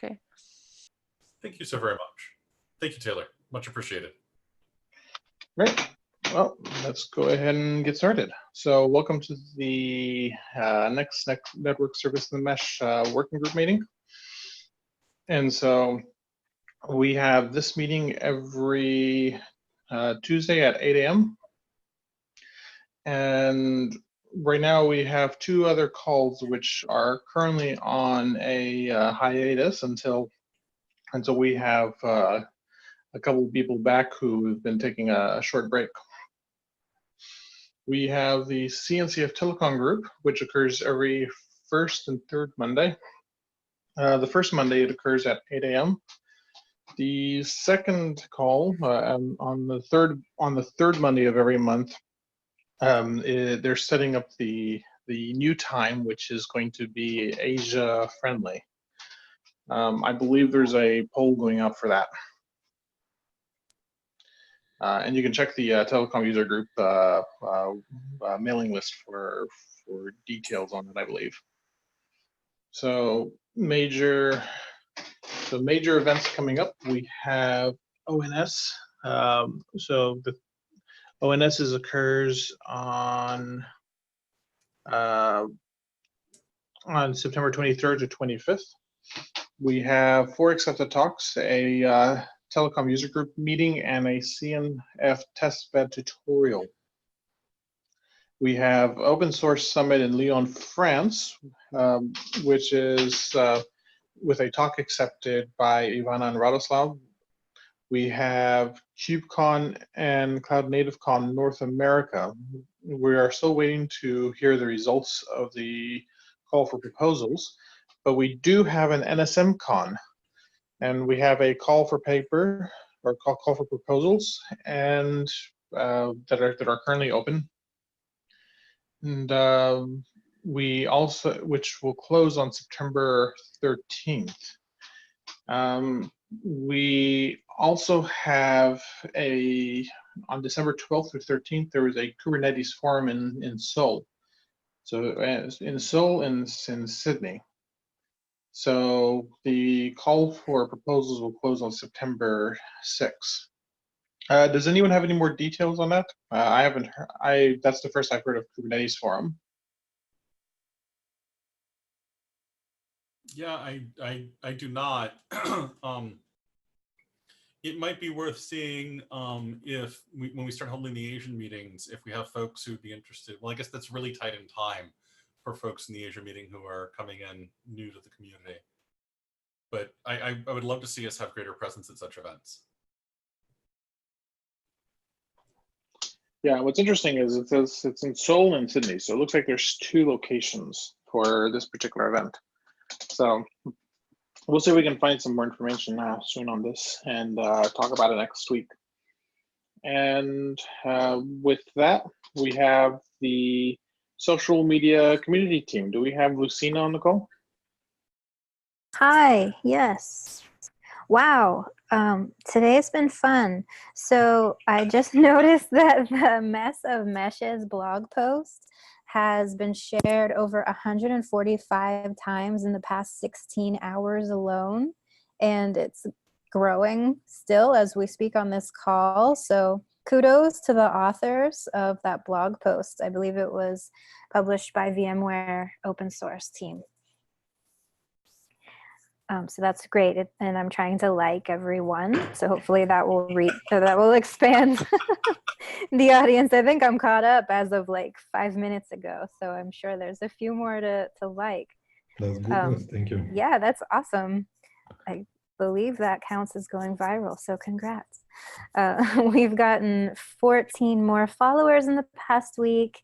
Okay. Thank you so very much. Thank you, Taylor. Much appreciated. Great. Well, let's go ahead and get started. So welcome to the next Network Service in the Mesh working group meeting. And so we have this meeting every Tuesday at 8 a.m. And right now we have two other calls which are currently on a hiatus until we have a couple of people back who have been taking a short break. We have the CNCF-hosted group, which occurs every first and third Monday. The first Monday it occurs at 8 a.m. The second call on the third Monday of every month, they're setting up the new time, which is going to be Asia friendly. I believe there's a poll going up for that. And you can check the telecom user group mailing list for details on it, I believe. So major events coming up. We have ONS. So the ONS occurs on September 23rd to 25th. We have 4 accepted talks, a telecom user group meeting, and a CNF testbed tutorial. We have Open Source Summit in Lyon, France, which is with a talk accepted by Ivana and Radoslav. We have KubeCon and CloudNativeCon North America. We are still waiting to hear the results of the call for proposals, but we do have an NSMCon. And we have a call for paper or call for proposals, and that are currently open. And we also, which will close on September 13th. We also have on December 12th through 13th, there was a Kubernetes forum in Seoul. So in Seoul and in Sydney. So the call for proposals will close on September 6th. Does anyone have any more details on that? I haven't heard. That's the first I've heard of Kubernetes Forum. Yeah, I do not. It might be worth seeing if when we start holding the Asian meetings, if we have folks who'd be interested. Well, I guess that's really tight in time for folks in the Asia meeting who are coming in new to the community. But I would love to see us have greater presence at such events. Yeah, what's interesting is it's in Seoul and Sydney, so it looks like there's 2 locations for this particular event. So we'll see if we can find some more information soon on this and talk about it next week. And with that, we have the social media community team. Do we have Lucina on the call? Hi, yes. Wow, today's been fun. So I just noticed that the Mess of Meshes blog post has been shared over 145 times in the past 16 hours alone, and it's growing still as we speak on this call. So kudos to the authors of that blog post. I believe it was published by VMware open source team. So that's great, and I'm trying to like everyone. So hopefully that will expand the audience. I think I'm caught up as of like 5 minutes ago, so I'm sure there's a few more to like. That's good. Thank you. Yeah, that's awesome. I believe that counts as going viral. So congrats. We've gotten 14 more followers in the past week.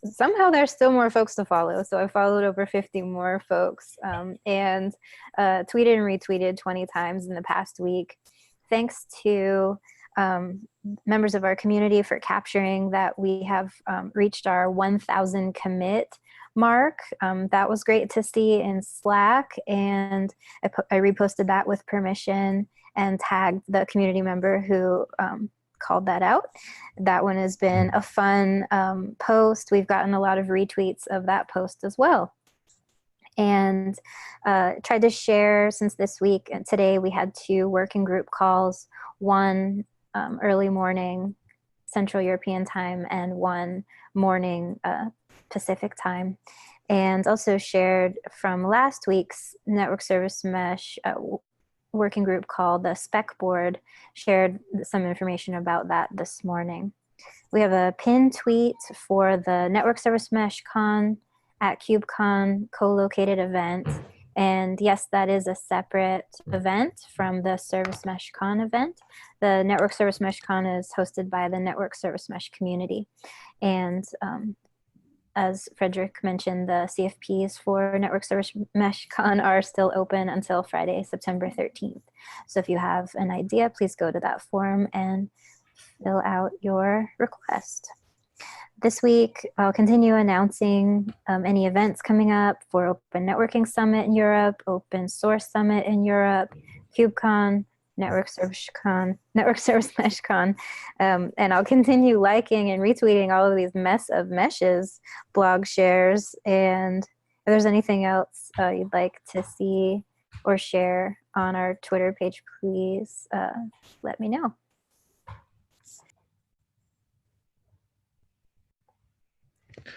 Somehow there's still more folks to follow. So I followed over 50 more folks and tweeted and retweeted 20 times in the past week. Thanks to members of our community for capturing that we have reached our 1,000 commit mark. That was great to see in Slack, and I reposted that with permission and tagged the community member who called that out. That one has been a fun post. We've gotten a lot of retweets of that post as well. And tried to share, since this week and today we had 2 working group calls, one early morning Central European time and one morning Pacific time. And also shared from last week's Network Service Mesh working group called the Spec Board, shared some information about that this morning. We have a pinned tweet for the Network Service Mesh Con at KubeCon co-located event. And yes, that is a separate event from the Service Mesh Con event. The Network Service Mesh Con is hosted by the Network Service Mesh community. And as Frederick mentioned, the CFPs for Network Service Mesh Con are still open until Friday, September 13th. So if you have an idea, please go to that forum and fill out your request. This week, I'll continue announcing any events coming up for Open Networking Summit in Europe, Open Source Summit in Europe, KubeCon, Network Service Mesh Con, and I'll continue liking and retweeting all of these mess of meshes, blog shares, and if there's anything else you'd like to see or share on our Twitter page, please let me know.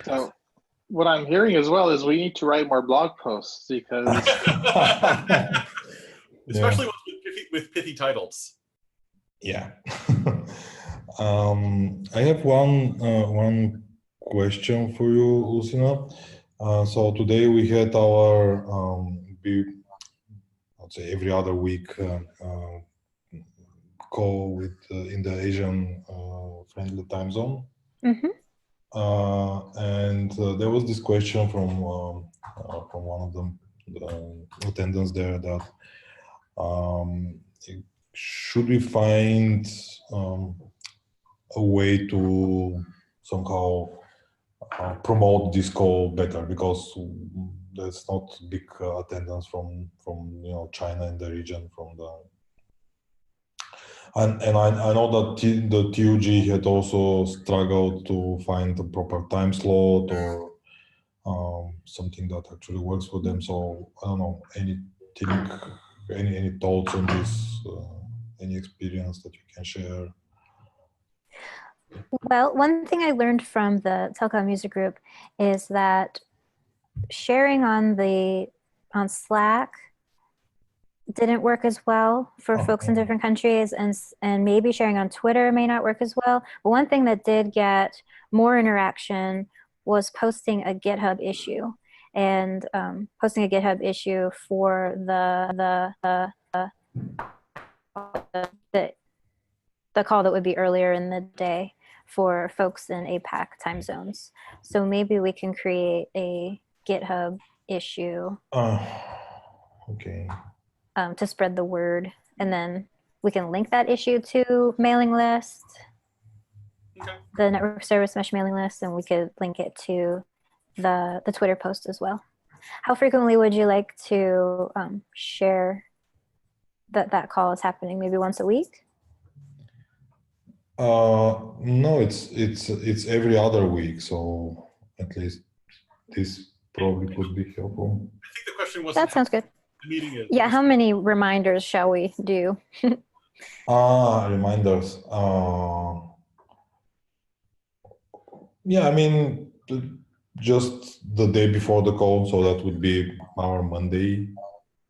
So what I'm hearing as well is we need to write more blog posts because especially with pithy titles. Yeah. I have one question for you, Lucina. So today we had our I'd say every other week call with in the Asian friendly time zone. Mm-hmm. And there was this question from one of the attendants there that should we find a way to somehow promote this call better, because there's not big attendance from China in the region, from the and I know that the TUG had also struggled to find the proper time slot or something that actually works for them. So I don't know, any thoughts on this, any experience that you can share? Well, one thing I learned from the Telecom User Group is that sharing on Slack didn't work as well for folks in different countries, and maybe sharing on Twitter may not work as well. But one thing that did get more interaction was posting a GitHub issue, and posting a GitHub issue for the call that would be earlier in the day for folks in APAC time zones. So maybe we can create a GitHub issue. Okay. To spread the word, and then we can link that issue to mailing list, the Network Service Mesh mailing list, and we could link it to the Twitter post as well. How frequently would you like to share that call is happening? Maybe once a week? No, it's every other week, so at least this probably could be helpful. I think the question was, that sounds good. Meeting is. Yeah, how many reminders shall we do? Reminders. Yeah, I mean, just the day before the call, so that would be our Monday.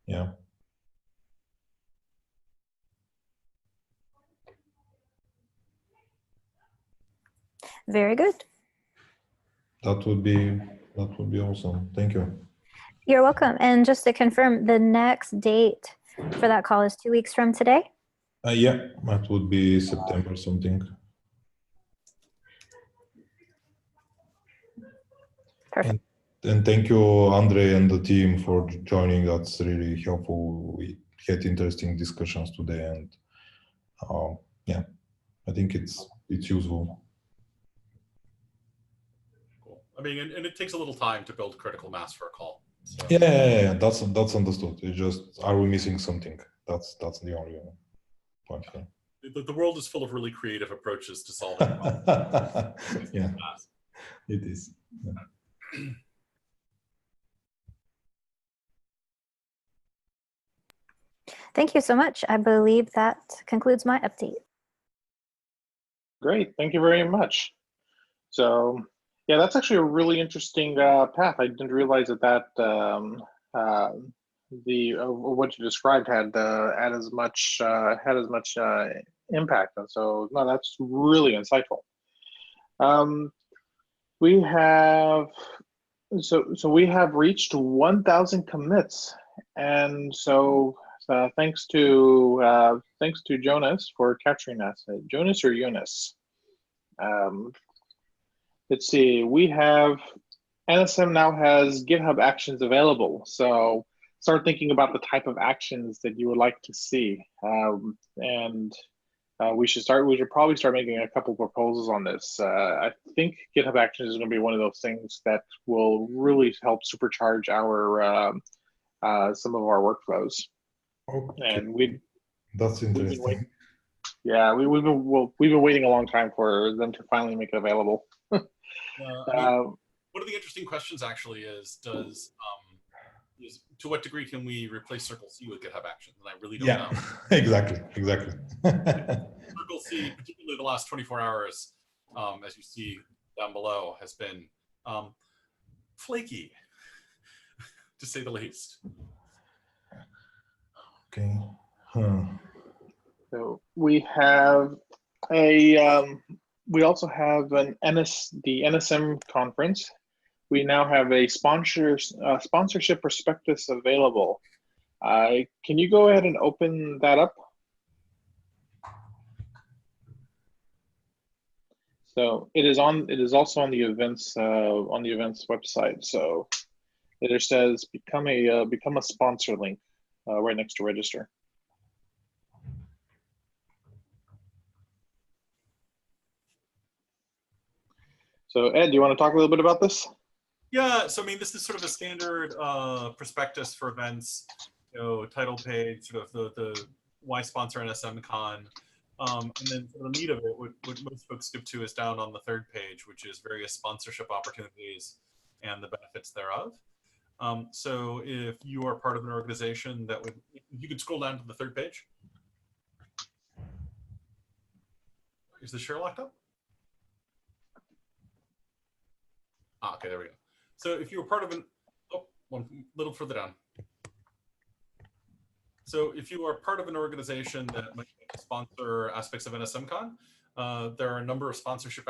Yeah. Very good. That would be awesome. Thank you. You're welcome. And just to confirm, the next date for that call is 2 weeks from today? Yeah, that would be September something. Perfect. And thank you, Andre and the team, for joining. That's really helpful. We had interesting discussions today, and yeah, I think it's useful. Cool. I mean, and it takes a little time to build critical mass for a call. So. Yeah, that's understood. It's just, are we missing something? That's the only point. The world is full of really creative approaches to solving problems. Yeah, it is. Yeah. Thank you so much. I believe that concludes my update. Great, thank you very much. So yeah, that's actually a really interesting path. I didn't realize that what you described had as much impact, and so no, that's really insightful. We have we have reached 1,000 commits, and so thanks to Jonas for capturing that. Jonas or Eunice? Let's see. We have NSM now has GitHub Actions available, so start thinking about the type of actions that you would like to see, we should probably start making a couple proposals on this. I think GitHub Actions is going to be one of those things that will really help supercharge our some of our workflows. Okay. And that's interesting. we've been waiting a long time for them to finally make it available. One of the interesting questions actually is to what degree can we replace Circle C with GitHub Actions? And I really don't know. Exactly. Circle C, particularly the last 24 hours, as you see down below, has been flaky, to say the least. Okay. So we have we also have the NSM conference. We now have a sponsorship prospectus available. Can you go ahead and open that up? So it is also on the events website. So it just says become a sponsor link right next to register. So Ed, do you want to talk a little bit about this? Yeah, so I mean, this is sort of a standard prospectus for events, title page, sort of the why sponsor NSMCon. And then the meat of it, what most folks skip to is down on the third page, which is various sponsorship opportunities and the benefits thereof. So if you are part of an organization that you could scroll down to the third page. Is the share locked up? Okay, there we go. So if you were part of one little further down. So if you are part of an organization that might sponsor aspects of NSMCon, there are a number of sponsorship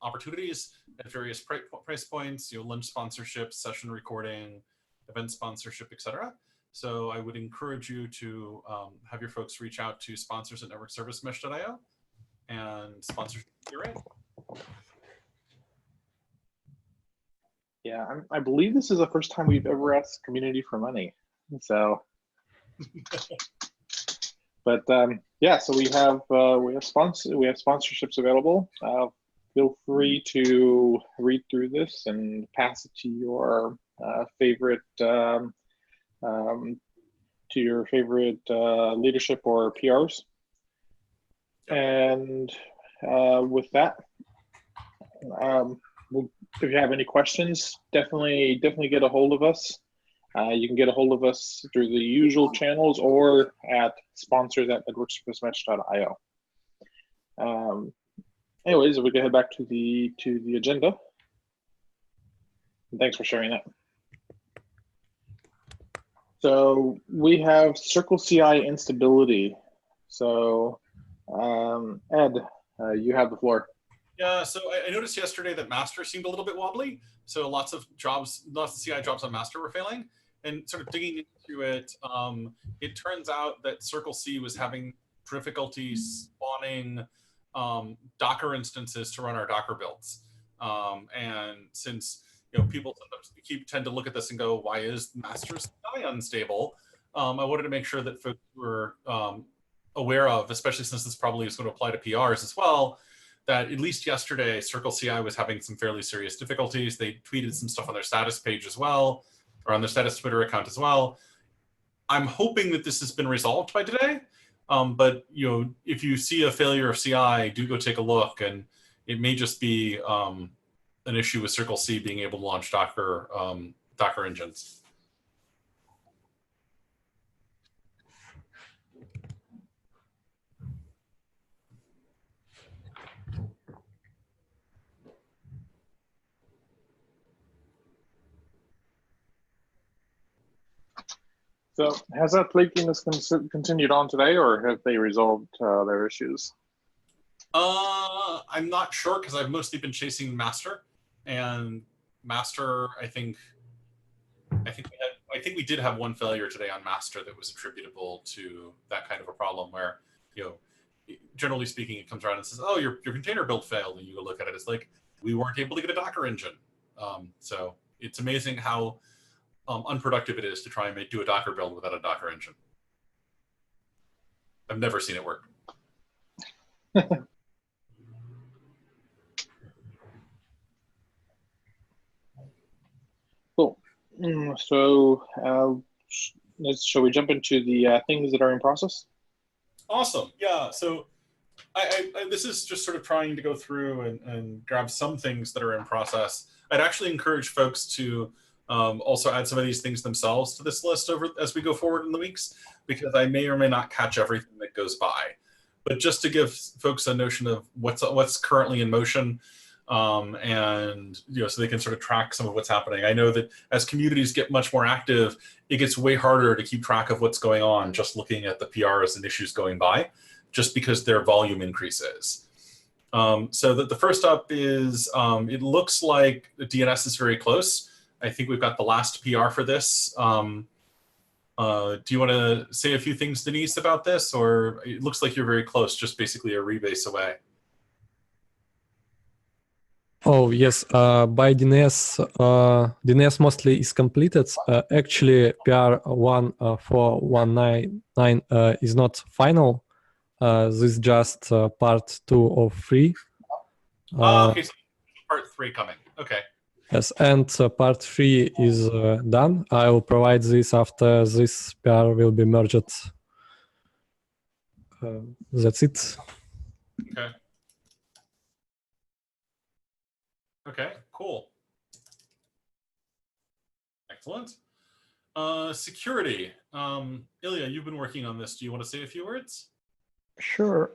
opportunities at various price points, lunch sponsorship, session recording, event sponsorship, etc. So I would encourage you to have your folks reach out to sponsors at networkservicemesh.io and sponsorship your in. Yeah, I believe this is the first time we've ever asked community for money. So, but yeah, so we have sponsorships available. Feel free to read through this and pass it to your favorite leadership or PRs. And with that, if you have any questions, definitely get a hold of us. You can get a hold of us through the usual channels or at sponsors@networkservicemesh.io. Anyways, we can head back to the agenda. And thanks for sharing that. So we have Circle CI instability. So Ed, you have the floor. Yeah, so I noticed yesterday that master seemed a little bit wobbly. So lots of CI jobs on master were failing. And sort of digging into it, it turns out that Circle C was having difficulty spawning Docker instances to run our Docker builds. And since people sometimes tend to look at this and go, why is master CI unstable? I wanted to make sure that folks were aware of, especially since this probably is going to apply to PRs as well, that at least yesterday, Circle CI was having some fairly serious difficulties. They tweeted some stuff on their status page as well, or on their status Twitter account as well. I'm hoping that this has been resolved by today. But if you see a failure of CI, do go take a look, and it may just be an issue with Circle C being able to launch Docker engines. So has that leakiness continued on today, or have they resolved their issues? I'm not sure because I've mostly been chasing master, and master, I think we did have one failure today on master that was attributable to that kind of a problem where, generally speaking, it comes around and says, oh, your container build failed, and you go look at it, it's like, we weren't able to get a Docker engine. So it's amazing how unproductive it is to try and do a Docker build without a Docker engine. I've never seen it work. Cool. So shall we jump into the things that are in process? Awesome. Yeah. So this is just sort of trying to go through and grab some things that are in process. I'd actually encourage folks to also add some of these things themselves to this list as we go forward in the weeks, because I may or may not catch everything that goes by. But just to give folks a notion of what's currently in motion, and so they can sort of track some of what's happening. I know that as communities get much more active, it gets way harder to keep track of what's going on just looking at the PRs and issues going by, just because their volume increases. So the first up is, it looks like the DNS is very close. I think we've got the last PR for this. Do you want to say a few things, Denise, about this? Or it looks like you're very close, just basically a rebase away. Oh, yes. By DNS mostly is completed. Actually, PR 14199 is not final. This is just part 2 of 3. Okay, so part 3 coming. Okay. Yes, and part 3 is done. I will provide this after this PR will be merged. That's it. Okay. Okay, cool. Excellent. Security. Ilya, you've been working on this. Do you want to say a few words? Sure.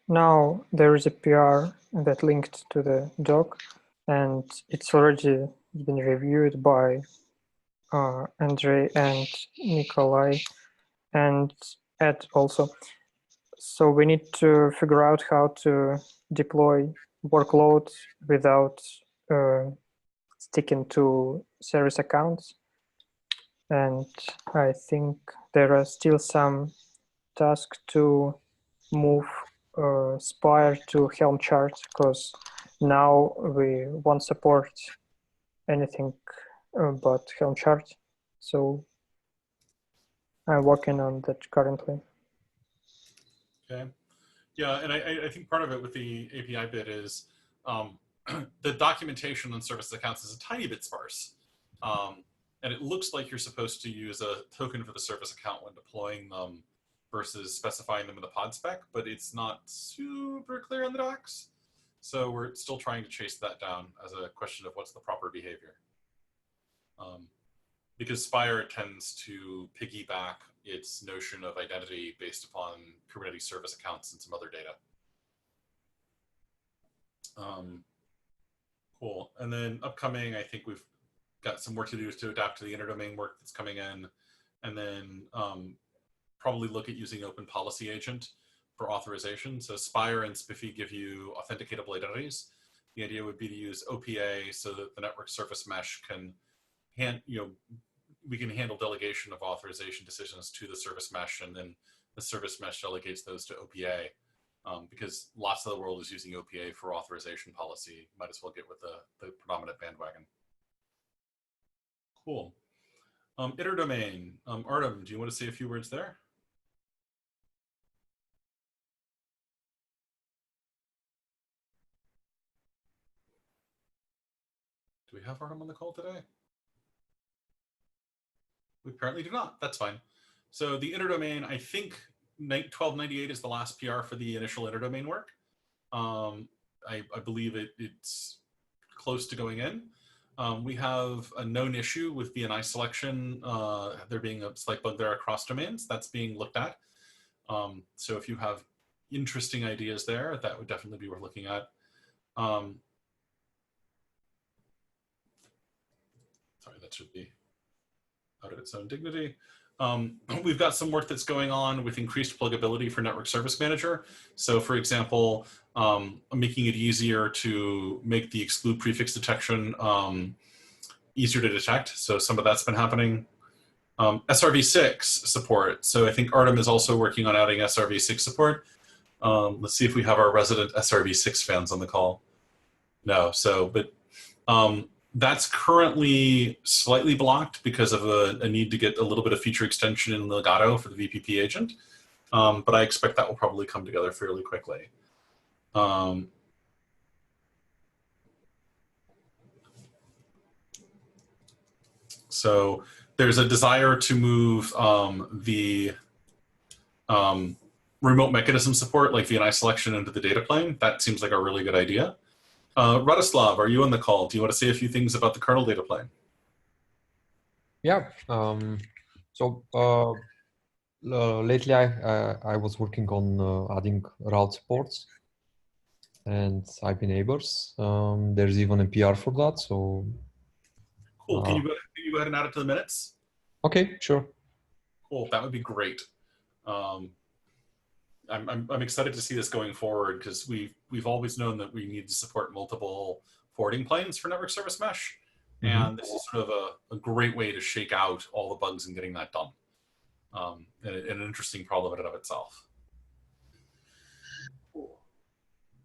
Now there is a PR that linked to the doc, and it's already been reviewed by Andrei and Nikolai and Ed also. So we need to figure out how to deploy workloads without sticking to service accounts. And I think there are still some tasks to move Spire to Helm chart, because now we won't support anything but Helm chart. So I'm working on that currently. Okay. Yeah, and I think part of it with the API bit is the documentation on service accounts is a tiny bit sparse. And it looks like you're supposed to use a token for the service account when deploying them versus specifying them in the pod spec, but it's not super clear on the docs. So we're still trying to chase that down as a question of what's the proper behavior. Because Spire tends to piggyback its notion of identity based upon Kubernetes service accounts and some other data. Cool. And then upcoming, I think we've got some work to do to adapt to the interdomain work that's coming in. And then probably look at using Open Policy Agent for authorization. So Spire and Spiffy give you authenticatable identities. The idea would be to use OPA so that the network surface mesh can we can handle delegation of authorization decisions to the service mesh, and then the service mesh delegates those to OPA. Because lots of the world is using OPA for authorization policy, might as well get with the predominant bandwagon. Cool. Interdomain. Artem, do you want to say a few words there? Do we have Artem on the call today? We apparently do not. That's fine. So the interdomain, I think 1298 is the last PR for the initial interdomain work. I believe it's close to going in. We have a known issue with VNI selection. There being a slight bug there across domains. That's being looked at. So if you have interesting ideas there, that would definitely be worth looking at. Sorry, that should be out of its own dignity. we've got some work that's going on with increased pluggability for Network Service Manager. So for example, making it easier to make the exclude prefix detection easier to detect. So some of that's been happening. SRv6 support. So I think Artem is also working on adding SRv6 support. Let's see if we have our resident SRv6 fans on the call. No, but that's currently slightly blocked because of a need to get a little bit of feature extension in Legato for the VPP agent. But I expect that will probably come together fairly quickly. So there's a desire to move the remote mechanism support, like VNI selection, into the data plane. That seems like a really good idea. Radoslav, are you on the call? Do you want to say a few things about the kernel data plane? Yeah. Lately I was working on adding route supports and IP neighbors. There's even a PR for that. So cool. Can you go ahead and add it to the minutes? Okay, sure. Cool. That would be great. I'm excited to see this going forward because we've always known that we need to support multiple forwarding planes for network service mesh, and this is sort of a great way to shake out all the bugs in getting that done. And an interesting problem in and of itself.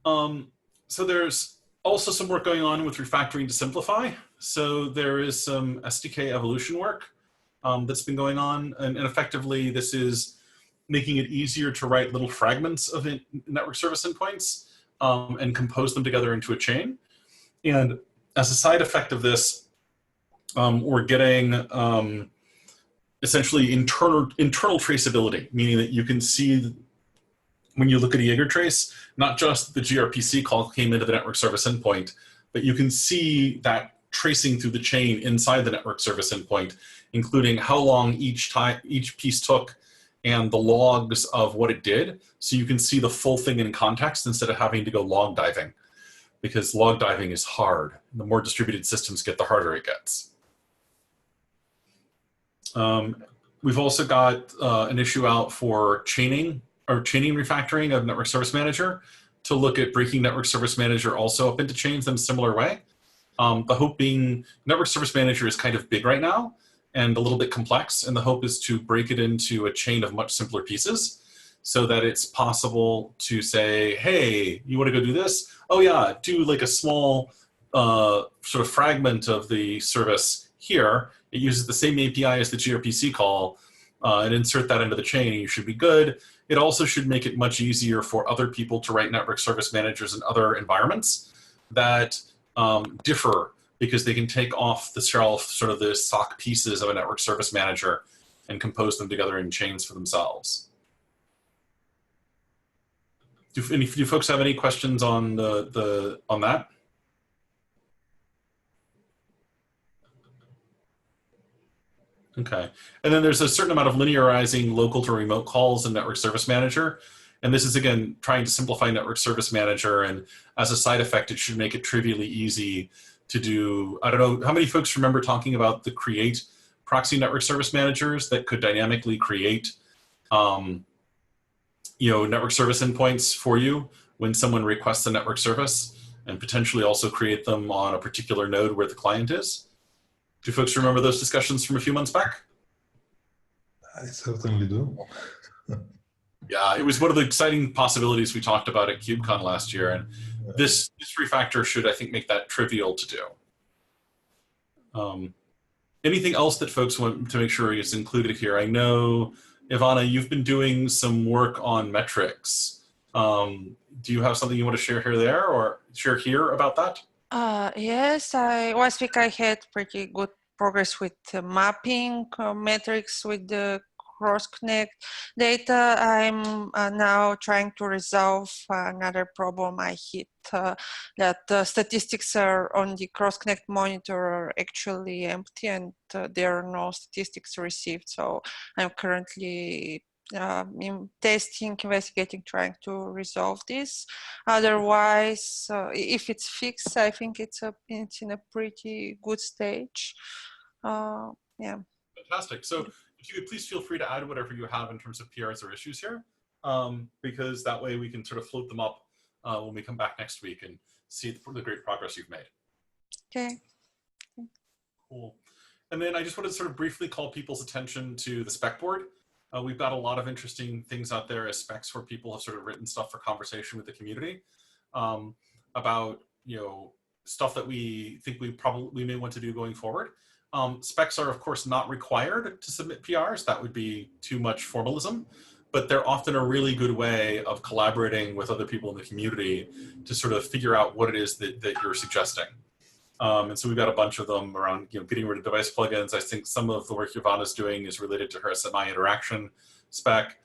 So there's also some work going on with refactoring to simplify. So there is some SDK evolution work that's been going on, and effectively this is making it easier to write little fragments of network service endpoints and compose them together into a chain. And as a side effect of this, we're getting essentially internal traceability, meaning that you can see when you look at a Jaeger trace, not just the gRPC call came into the network service endpoint, but you can see that tracing through the chain inside the network service endpoint, including how long each piece took and the logs of what it did. So you can see the full thing in context instead of having to go log diving, because log diving is hard. The more distributed systems get, the harder it gets. We've also got an issue out for chaining refactoring of Network Service Manager to look at breaking Network Service Manager also up into chains in a similar way. The hope being Network Service Manager is kind of big right now and a little bit complex, and the hope is to break it into a chain of much simpler pieces so that it's possible to say, hey, you want to go do this? Oh yeah, do like a small sort of fragment of the service here. It uses the same API as the gRPC call and insert that into the chain and you should be good. It also should make it much easier for other people to write network service managers in other environments that differ, because they can take off the shelf sort of the SOC pieces of a network service manager and compose them together in chains for themselves. Do folks have any questions on on that? Okay, and then there's a certain amount of linearizing local to remote calls in Network Service Manager. And this is, again, trying to simplify Network Service Manager. And as a side effect, it should make it trivially easy to do. I don't know, how many folks remember talking about the create proxy network service managers that could dynamically create network service endpoints for you when someone requests a network service, and potentially also create them on a particular node where the client is? Do folks remember those discussions from a few months back? I certainly do. Yeah, it was one of the exciting possibilities we talked about at KubeCon last year, and this refactor should, I think, make that trivial to do. Anything else that folks want to make sure is included here? I know, Ivana, you've been doing some work on metrics. Do you have something you want to share here about that? Yes, last week I had pretty good progress with mapping metrics with the cross-connect data. I'm now trying to resolve another problem I hit, that the statistics are on the cross-connect monitor are actually empty and there are no statistics received. So I'm currently testing, investigating, trying to resolve this. Otherwise, if it's fixed, I think it's in a pretty good stage. Yeah. Fantastic. So if you could please feel free to add whatever you have in terms of PRs or issues here, because that way we can sort of float them up when we come back next week and see the great progress you've made. Okay. Cool. And then I just wanted to sort of briefly call people's attention to the Spec Board. We've got a lot of interesting things out there as specs where people have sort of written stuff for conversation with the community about, you know, stuff that we think we may want to do going forward. Specs are, of course, not required to submit PRs. That would be too much formalism, but they're often a really good way of collaborating with other people in the community to sort of figure out what it is that you're suggesting. And so we've got a bunch of them around, you know, getting rid of device plugins. I think some of the work Yvonne's doing is related to her semi-interaction spec.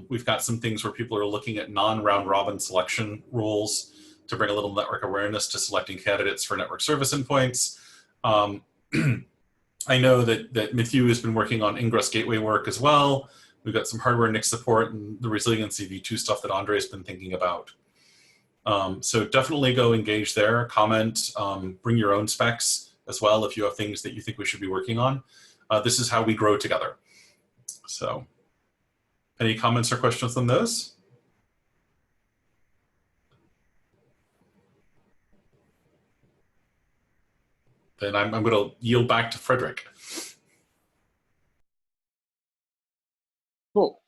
We've got some things where people are looking at non-round robin selection rules to bring a little network awareness to selecting candidates for network service endpoints. I know that Matthew has been working on ingress gateway work as well. We've got some hardware NIC support and the resiliency v2 stuff that Andre's been thinking about. So definitely go engage there, comment, bring your own specs as well if you have things that you think we should be working on. This is how we grow together. So any comments or questions on those? Then I'm going to yield back to Frederick. Cool.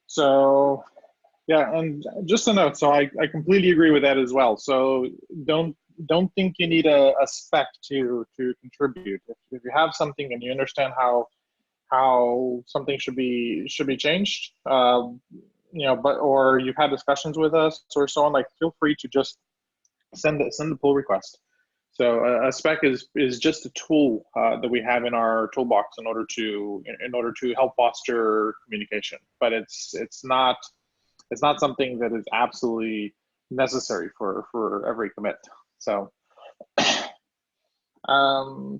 So yeah, and just a note, so I completely agree with that as well. So don't think you need a spec to contribute. If you have something and you understand how something should be changed, you know, or you've had discussions with us or so on, like feel free to just send the pull request. So a spec is just a tool that we have in our toolbox in order to help foster communication, but it's not something that is absolutely necessary for every commit. So, or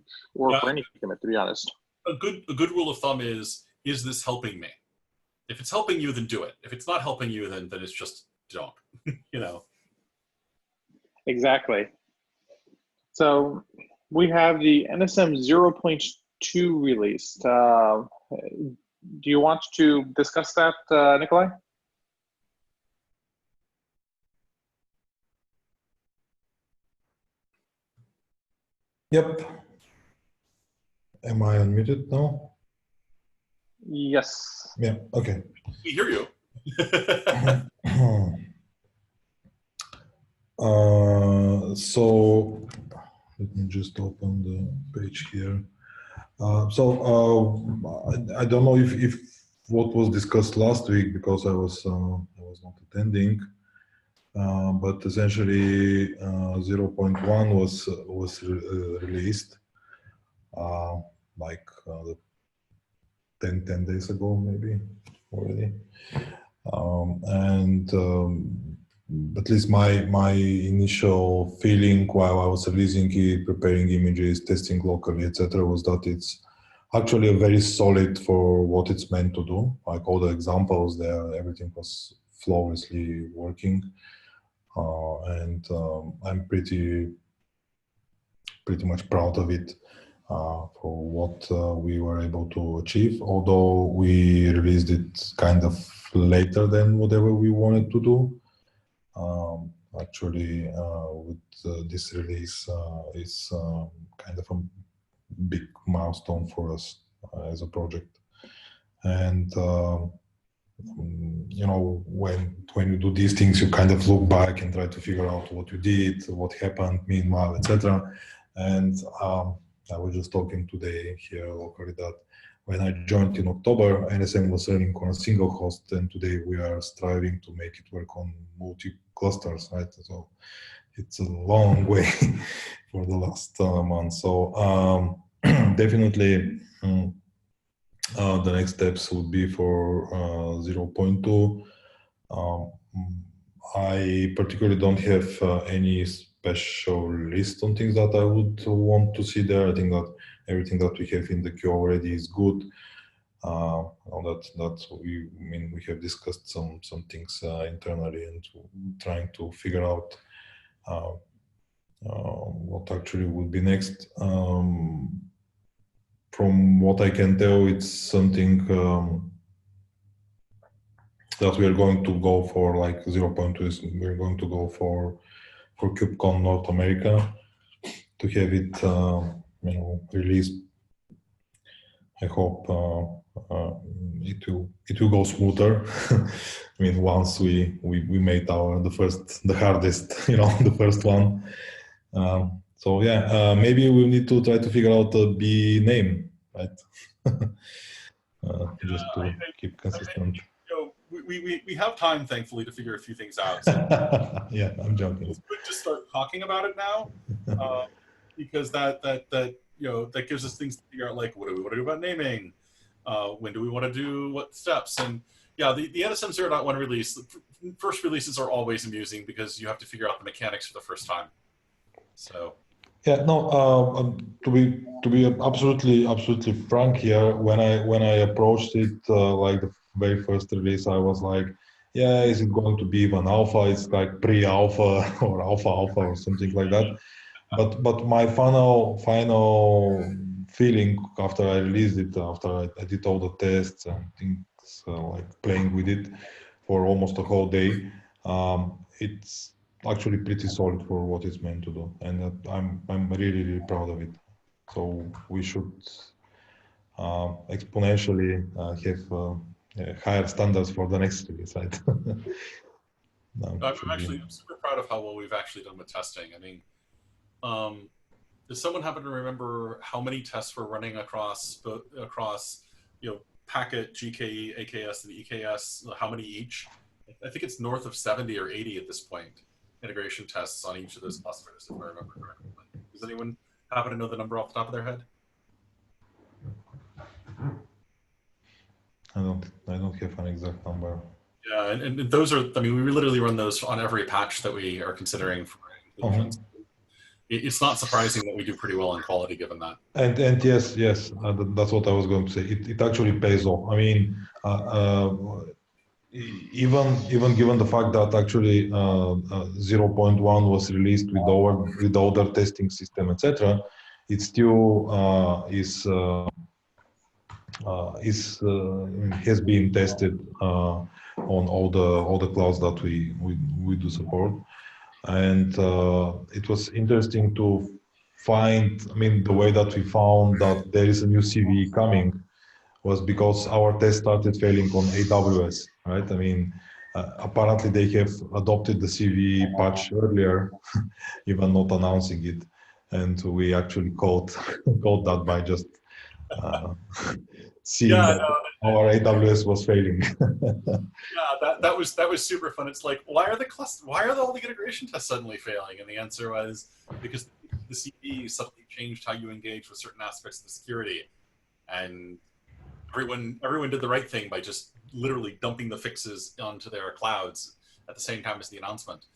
for any commit, to be honest. A good rule of thumb is this helping me? If it's helping you, then do it. If it's not helping you, then it's just don't. You know. Exactly. So we have the NSM 0.2 released. Do you want to discuss that, Nikolai? Yep. Am I unmuted now? Yes. Yeah, okay. We hear you. So let me just open the page here. I don't know if what was discussed last week because I was not attending, but essentially 0.1 was released like 10 days ago maybe already, at least my initial feeling while I was releasing it, preparing images, testing locally, etc., was that it's actually a very solid for what it's meant to do. Like all the examples there, everything was flawlessly working, and I'm pretty much proud of it for what we were able to achieve. Although we released it kind of later than whatever we wanted to do. Actually, with this release is kind of a big milestone for us as a project. And you know, when you do these things, you kind of look back and try to figure out what you did, what happened meanwhile, etc. And I was just talking today here locally that when I joined in October, NSM was running on a single host, and today we are striving to make it work on multi-clusters, right? So it's a long way for the last month. So definitely the next steps would be for 0.2. I particularly don't have any special list on things that I would want to see there. I think that everything that we have in the queue already is good. We have discussed some things internally and trying to figure out what actually would be next. from what I can tell, it's something that we are going to go for, like 0.2 is we're going to go for KubeCon North America to have it released. I hope it will go smoother. I mean, once we made the hardest, the first one. So yeah, maybe we need to try to figure out the B name, right? Just to keep consistent. We have time, thankfully, to figure a few things out. So yeah, I'm joking. It's good to start talking about it now, because that gives us things to figure out, like, what do we want to do about naming? When do we want to do what steps? And yeah, the NSM 0.1 release, the first releases are always amusing because you have to figure out the mechanics for the first time. So. Yeah, no. To be absolutely frank here, when I approached it, like the very first release, I was like, yeah, is it going to be even alpha? It's like pre-alpha or alpha or something like that. But my final feeling after I released it, after I did all the tests and things, like playing with it for almost a whole day, it's actually pretty solid for what it's meant to do, and I'm really proud of it. So we should exponentially have higher standards for the next release, right? I'm super proud of how well we've actually done with testing. I mean, does someone happen to remember how many tests we're running across packet, GKE, AKS, and EKS? How many each? I think it's north of 70 or 80 at this point. Integration tests on each of those clusters, if I remember correctly. Does anyone happen to know the number off the top of their head? I don't have an exact number. Yeah, and those are, I mean, we literally run those on every patch that we are considering for inclusions. It's not surprising that we do pretty well in quality given that. And yes, that's what I was going to say. It actually pays off. I mean, even given the fact that actually 0.1 was released with older testing system, etc., it still has been tested on all the clouds that we do support, and it was interesting to find. I mean, the way that we found that there is a new CVE coming was because our test started failing on AWS, right? I mean, apparently they have adopted the CVE patch earlier, even not announcing it, and we actually caught that by just seeing that our AWS was failing. Yeah, that was super fun. It's like, why are all the integration tests suddenly failing? And the answer was because the CVE suddenly changed how you engage with certain aspects of the security, and everyone did the right thing by just literally dumping the fixes onto their clouds at the same time as the announcement.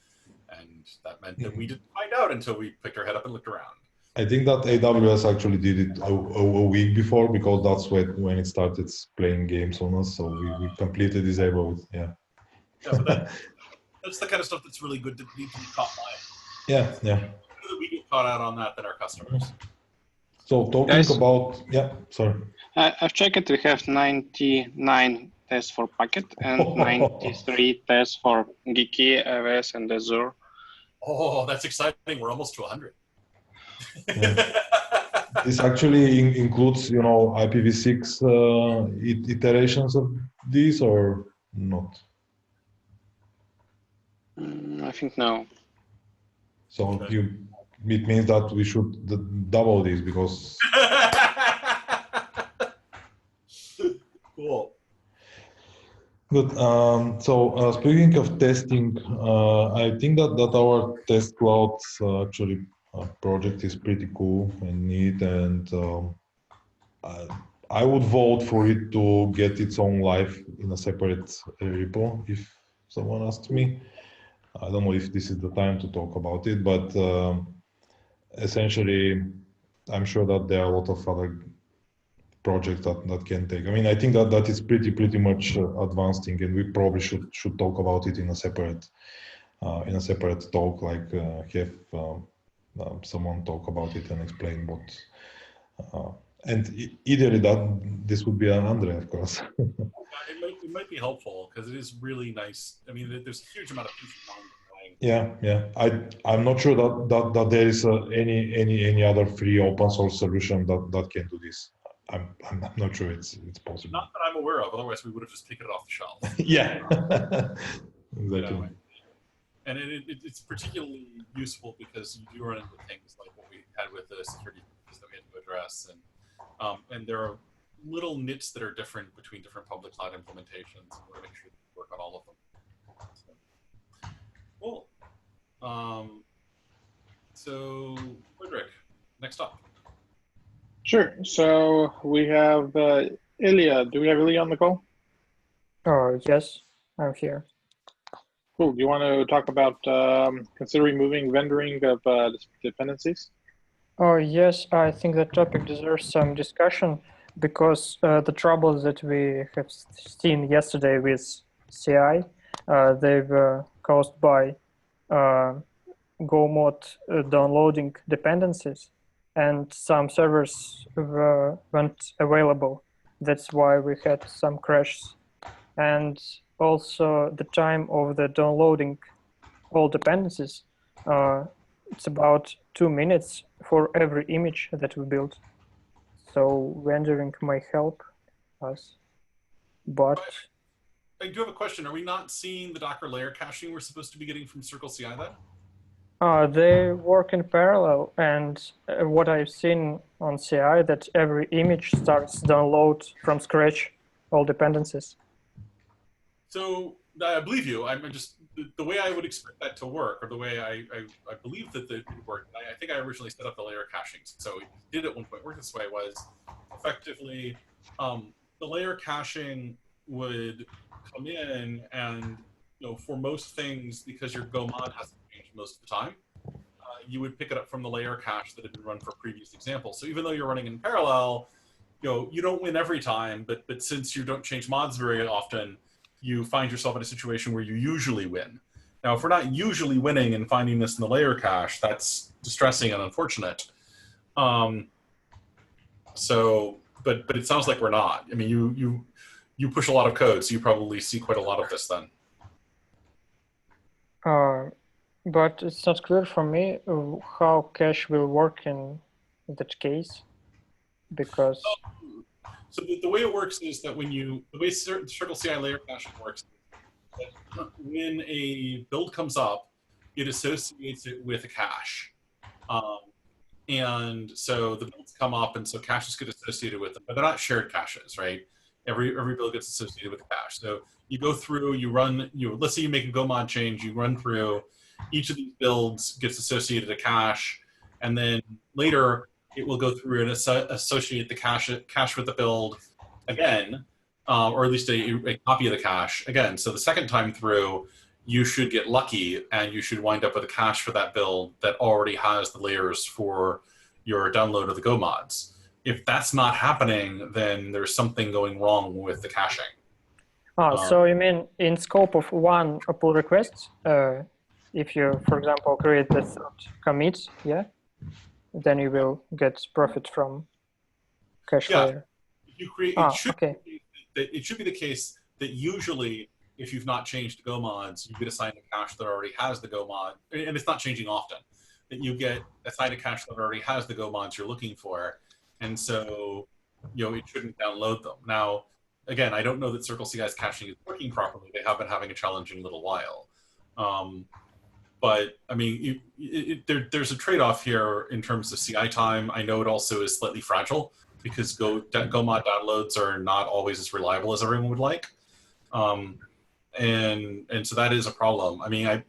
And that meant that we didn't find out until we picked our head up and looked around. I think that AWS actually did it a week before, because that's when it started playing games on us. So we completely disabled it. Yeah. Yeah, but that's the kind of stuff that's really good to be caught by. Yeah. We get caught out on that than our customers. So talking about, sorry. I've checked. We have 99 tests for Packet and 93 tests for Geeky, AWS, and Azure. Oh, that's exciting. We're almost to 100. Yeah. This actually includes, IPv6 iterations of these, or not? I think no. So it means that we should double these, because cool. Good. So speaking of testing, I think that our test cloud actually project is pretty cool and neat, and I would vote for it to get its own life in a separate repo if someone asked me. I don't know if this is the time to talk about it, but essentially, I'm sure that there are a lot of other projects that can take. I mean, I think that is pretty much advanced thing, and we probably should talk about it in a separate talk, like have someone talk about it and explain And either that this would be an Andre, of course. It might be helpful because it is really nice. I mean, there's a huge amount of peace of mind going. Yeah. I'm not sure that there is any other free open source solution that can do this. I'm not sure it's possible. Not that I'm aware of. Otherwise, we would have just taken it off the shelf. Yeah. Exactly. You know, and it's particularly useful because you do run into things like what we had with the security that we had to address, and there are little nits that are different between different public cloud implementations. And we're going to make sure that we work on all of them. So, cool. So, Frederick, next up. Sure. So we have Ilya. Do we have Ilya on the call? Yes, I'm here. Cool. Do you want to talk about considering moving vendoring of dependencies? Oh, yes, I think the topic deserves some discussion because the troubles that we have seen yesterday with CI, they were caused by GoMod downloading dependencies, and some servers weren't available. That's why we had some crashes. And also the time of the downloading all dependencies, it's about 2 minutes for every image that we build. So vendoring may help us, but I do have a question. Are we not seeing the Docker layer caching we're supposed to be getting from Circle CI then? they work in parallel, and what I've seen on CI that every image starts download from scratch all dependencies. So I believe you. I'm just the way I would expect that to work, or the way I believe that it would work. I think I originally set up the layer caching, so it did at one point work this way. Was effectively the layer caching would come in, and for most things, because your Go mod hasn't changed most of the time, you would pick it up from the layer cache that had been run for previous examples. So even though you're running in parallel, you don't win every time, but since you don't change mods very often, you find yourself in a situation where you usually win. Now, if we're not usually winning and finding this in the layer cache, that's distressing and unfortunate. But it sounds like we're not. I mean, you push a lot of code, so you probably see quite a lot of this then. But it's not clear for me how cache will work in that case, because so the way it works is that the way Circle CI layer caching works, is that when a build comes up, it associates it with a cache. And so the builds come up, and so caches get associated with them, but they're not shared caches, right? Every build gets associated with a cache. So you go through, you run, let's say you make a Go mod change, you run through, each of these builds gets associated a cache, and then later it will go through and associate the cache with the build again, or at least a copy of the cache again. So the second time through, you should get lucky, and you should wind up with a cache for that build that already has the layers for your download of the Go mods. If that's not happening, then there's something going wrong with the caching. So you mean in scope of one pull request, if you, for example, create the third commit, yeah, then you will get profit from cache layer. You create, it should be the case that usually, if you've not changed Go mods, you get assigned a cache that already has the Go mod, and it's not changing often, that you get assigned a cache that already has the Go mods you're looking for, and so it shouldn't download them. Now, again, I don't know that Circle CI's caching is working properly. They have been having a challenging little while. But I mean, there's a trade-off here in terms of CI time. I know it also is slightly fragile because Go mod downloads are not always as reliable as everyone would like. And so that is a problem. I mean,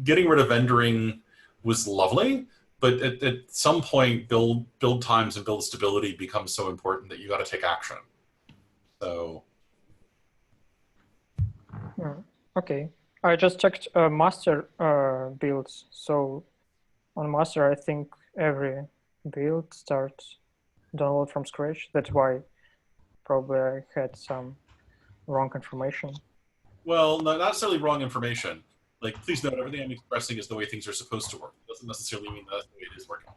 getting rid of vendoring was lovely, but at some point, build times and build stability becomes so important that you got to take action. So. Okay, I just checked master builds. So on master, I think every build starts download from scratch. That's why probably I had some wrong information. Well, no, not necessarily wrong information. Like, please note, everything I'm expressing is the way things are supposed to work. It doesn't necessarily mean that's the way it is working.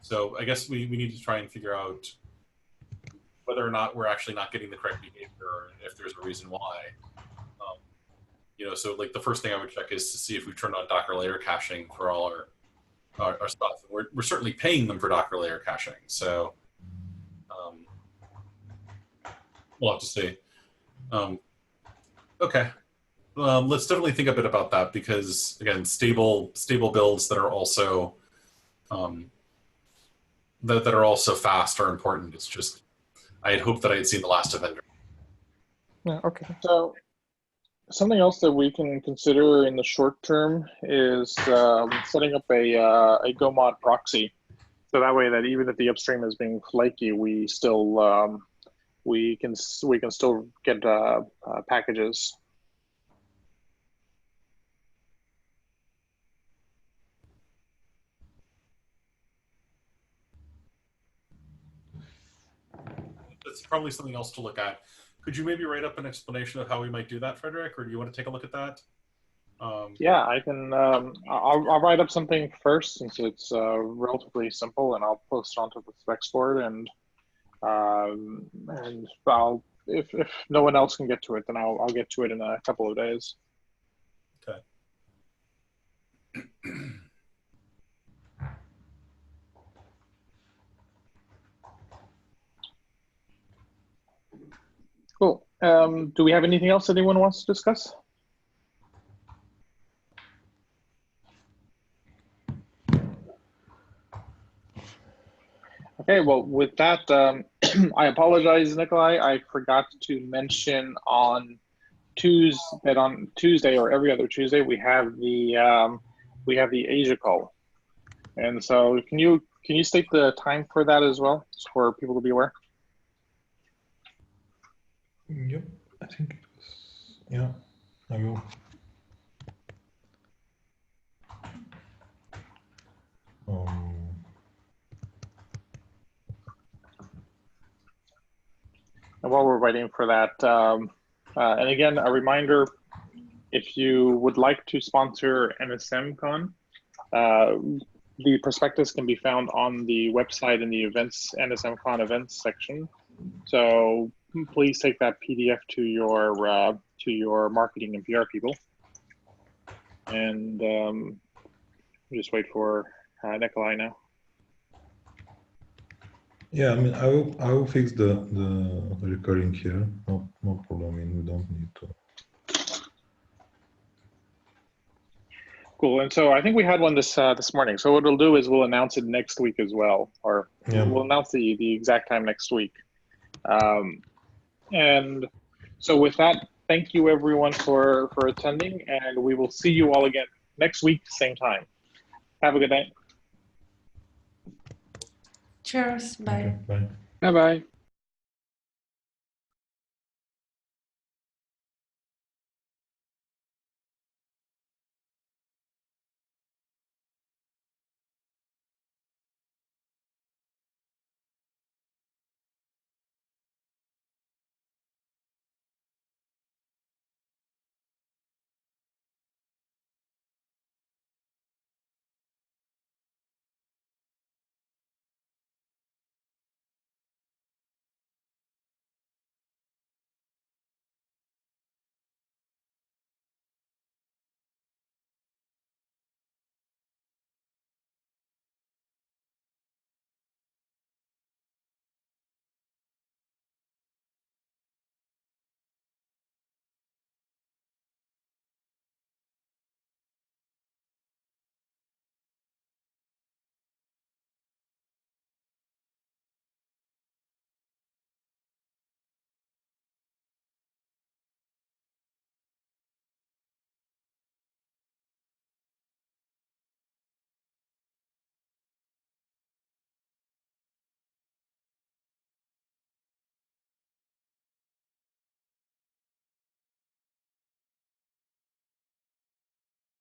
So I guess we need to try and figure out whether or not we're actually not getting the correct behavior, or if there's a reason why. You know, so like the first thing I would check is to see if we turned on Docker layer caching for all our stuff. We're certainly paying them for Docker layer caching, so we'll have to see. Okay, let's definitely think a bit about that, because again, stable builds that are also that are also fast are important. It's just I had hoped that I had seen the last event. Yeah, okay. So something else that we can consider in the short term is setting up a GoMod proxy. So that way that even if the upstream is being flaky, we still we can still get packages. That's probably something else to look at. Could you maybe write up an explanation of how we might do that, Frederick, or do you want to take a look at that? Yeah, I can. I'll write up something first, since it's relatively simple, and I'll post it onto the Specs Board, and I'll if no one else can get to it, then I'll get to it in a couple of days. Okay. Cool. Do we have anything else anyone wants to discuss? Okay, well, with that, I apologize, Nikolai. I forgot to mention on Tuesday or every other Tuesday we have the Asia call, and so can you state the time for that as well, for people to be aware? Yep, I think it was, yeah, I will. And while we're waiting for that, and again, a reminder, if you would like to sponsor NSMCon, the prospectus can be found on the website in the events, NSMCon events section. So please take that PDF to your marketing and PR people, and just wait for Nikolai now. Yeah, I mean, I will fix the recurring here. No problem. I mean, we don't need to. Cool. And so I think we had one this morning. So what we'll do is we'll announce it next week as well, or we'll announce the exact time next week. And so with that, thank you everyone for attending, and we will see you all again next week, same time. Have a good night. Cheers. Bye. Okay, bye. Bye-bye.